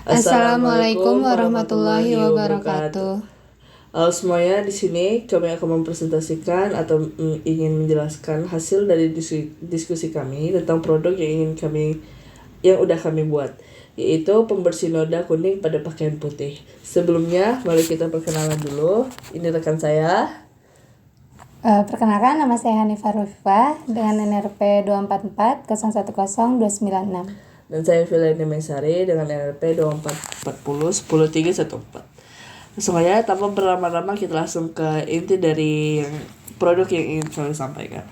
Assalamualaikum Assalamualaikum warahmatullahi warahmatullahi wabarakatuh. wabarakatuh. Halo semuanya, di sini kami akan mempresentasikan atau ingin menjelaskan hasil dari diskusi kami tentang produk yang udah kami buat, yaitu pembersih noda kuning pada pakaian putih. Sebelumnya, mari kita perkenalan dulu. Ini rekan saya. Perkenalkan, nama saya Hanifah Rufifah dengan NRP 244010296. Dan saya Fileni Mesari dengan NRP 2440 Langsung aja, tanpa berlama-lama kita langsung ke inti dari produk yang ingin kami sampaikan.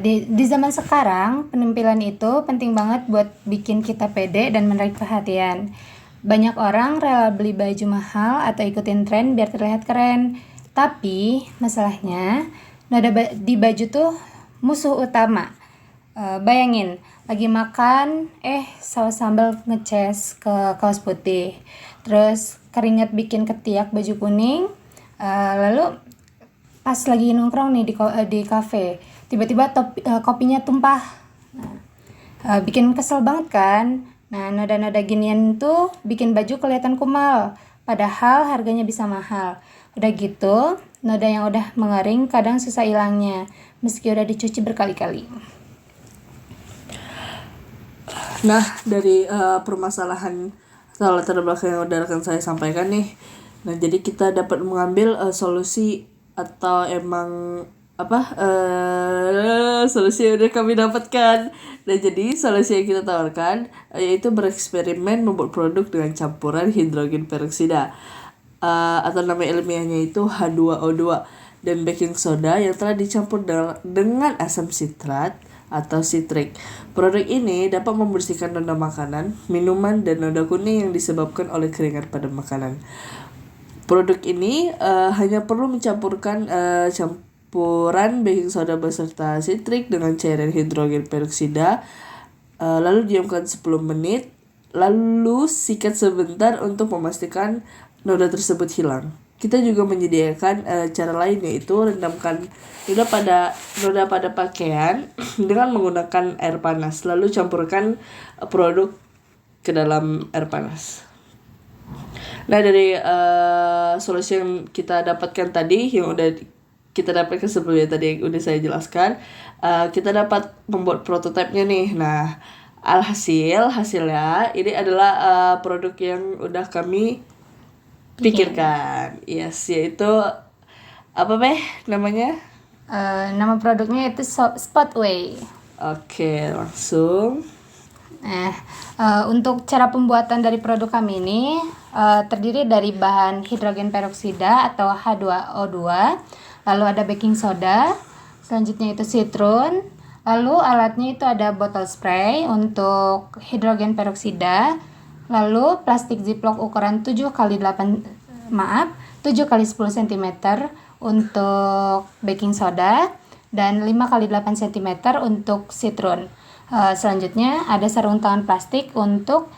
Di zaman sekarang, penampilan itu penting banget buat bikin kita pede dan menarik perhatian. Banyak orang rela beli baju mahal atau ikutin tren biar terlihat keren. Tapi masalahnya, di baju tuh musuh utama. Bayangin, lagi makan, saus sambal ngeces ke kaos putih. Terus keringat bikin ketiak baju kuning. Lalu pas lagi nongkrong nih di kafe, tiba-tiba kopinya tumpah. Bikin kesel banget kan? Nah, noda-noda ginian tuh bikin baju kelihatan kumal, padahal harganya bisa mahal. Udah gitu, noda yang udah mengering kadang susah hilangnya, meski udah dicuci berkali-kali. Nah, dari permasalahan atau latar belakang yang udah rekan saya sampaikan nih, nah jadi kita dapat mengambil solusi atau emang solusi yang udah kami dapatkan. Nah, jadi solusi yang kita tawarkan yaitu bereksperimen membuat produk dengan campuran hidrogen peroksida atau nama ilmiahnya itu H2O2 dan baking soda yang telah dicampur dengan asam sitrat atau sitrik. Produk ini dapat membersihkan noda makanan, minuman, dan noda kuning yang disebabkan oleh keringat pada makanan. Produk ini hanya perlu mencampurkan campuran baking soda beserta sitrik dengan cairan hidrogen peroksida, lalu diamkan 10 menit, lalu sikat sebentar untuk memastikan noda tersebut hilang. Kita juga menyediakan cara lain, yaitu rendamkan noda pada pakaian dengan menggunakan air panas, lalu campurkan produk ke dalam air panas. Nah, dari solusi yang kita dapatkan tadi, yang udah kita dapatkan sebelumnya tadi yang udah saya jelaskan, kita dapat membuat prototipenya nih. Nah, hasilnya ini adalah produk yang udah kami pikirkan. Yes, yaitu apa namanya? Nama produknya itu Spotway. Oke, langsung. Untuk cara pembuatan dari produk kami ini terdiri dari bahan hidrogen peroksida atau H2O2, lalu ada baking soda, selanjutnya itu citron, lalu alatnya itu ada botol spray untuk hidrogen peroksida, lalu plastik ziplock ukuran 7 kali 10 cm untuk baking soda dan 5 kali 8 cm untuk citron. Selanjutnya ada sarung tangan plastik untuk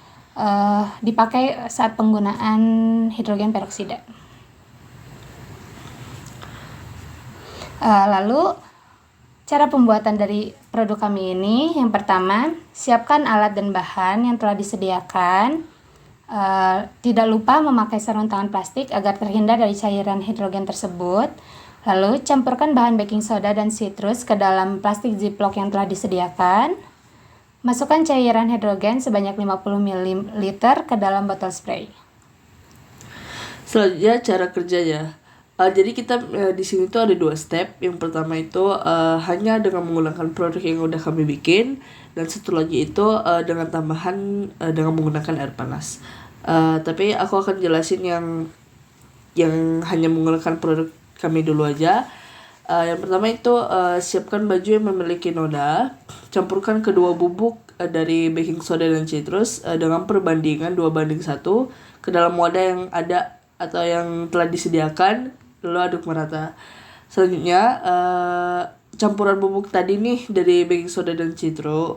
dipakai saat penggunaan hidrogen peroksida. Lalu cara pembuatan dari produk kami ini, yang pertama, siapkan alat dan bahan yang telah disediakan. Tidak lupa memakai sarung tangan plastik agar terhindar dari cairan hidrogen tersebut. Lalu campurkan bahan baking soda dan citrus ke dalam plastik ziplock yang telah disediakan. Masukkan cairan hidrogen sebanyak 50 ml ke dalam botol spray. Selanjutnya cara kerjanya. Jadi kita di sini tuh ada 2 step. Yang pertama itu hanya dengan menggunakan produk yang udah kami bikin, dan satu lagi itu dengan tambahan dengan menggunakan air panas. Tapi aku akan jelasin yang hanya menggunakan produk kami dulu aja. Yang pertama itu siapkan baju yang memiliki noda, campurkan kedua bubuk dari baking soda dan citrus dengan perbandingan 2:1 ke dalam wadah yang ada atau yang telah disediakan, lalu aduk merata. Selanjutnya campuran bubuk tadi nih dari baking soda dan citron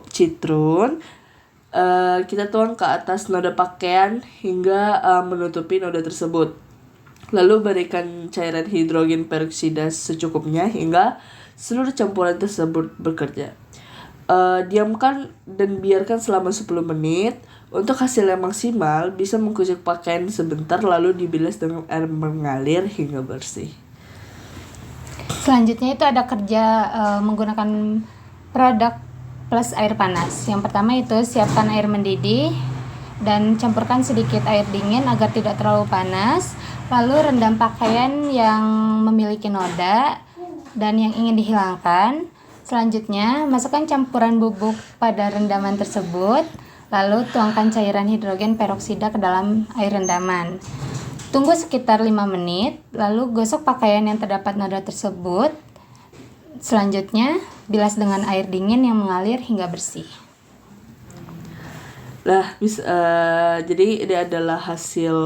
kita tuang ke atas noda pakaian hingga menutupi noda tersebut. Lalu berikan cairan hidrogen peroksida secukupnya hingga seluruh campuran tersebut bekerja. Diamkan dan biarkan selama 10 menit. Untuk hasil yang maksimal, bisa mengkucek pakaian sebentar lalu dibilas dengan air mengalir hingga bersih. Selanjutnya itu ada kerja menggunakan produk plus air panas. Yang pertama itu siapkan air mendidih dan campurkan sedikit air dingin agar tidak terlalu panas. Lalu rendam pakaian yang memiliki noda dan yang ingin dihilangkan. Selanjutnya, masukkan campuran bubuk pada rendaman tersebut. Lalu tuangkan cairan hidrogen peroksida ke dalam air rendaman. Tunggu sekitar 5 menit, lalu gosok pakaian yang terdapat noda tersebut. Selanjutnya, bilas dengan air dingin yang mengalir hingga bersih. Nah, jadi ini adalah hasil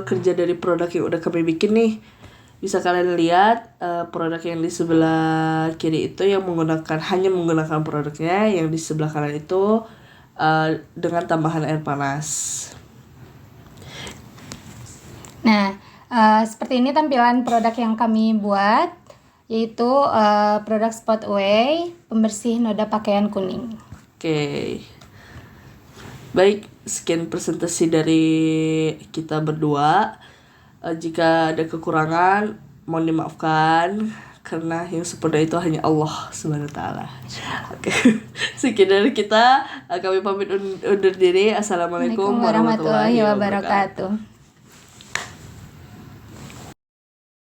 kerja dari produk yang udah kami bikin nih. Bisa kalian lihat produk yang di sebelah kiri itu yang hanya menggunakan produknya, yang di sebelah kanan itu dengan tambahan air panas. Nah, seperti ini tampilan produk yang kami buat, yaitu produk Spot Away pembersih noda pakaian kuning. Oke. Baik, sekian presentasi dari kita berdua. Jika ada kekurangan, mohon dimaafkan karena yang sempurna itu hanya Allah Subhanahu wa taala. Oke. Sekian dari kita. Kami pamit undur diri. Assalamualaikum warahmatullahi wabarakatuh.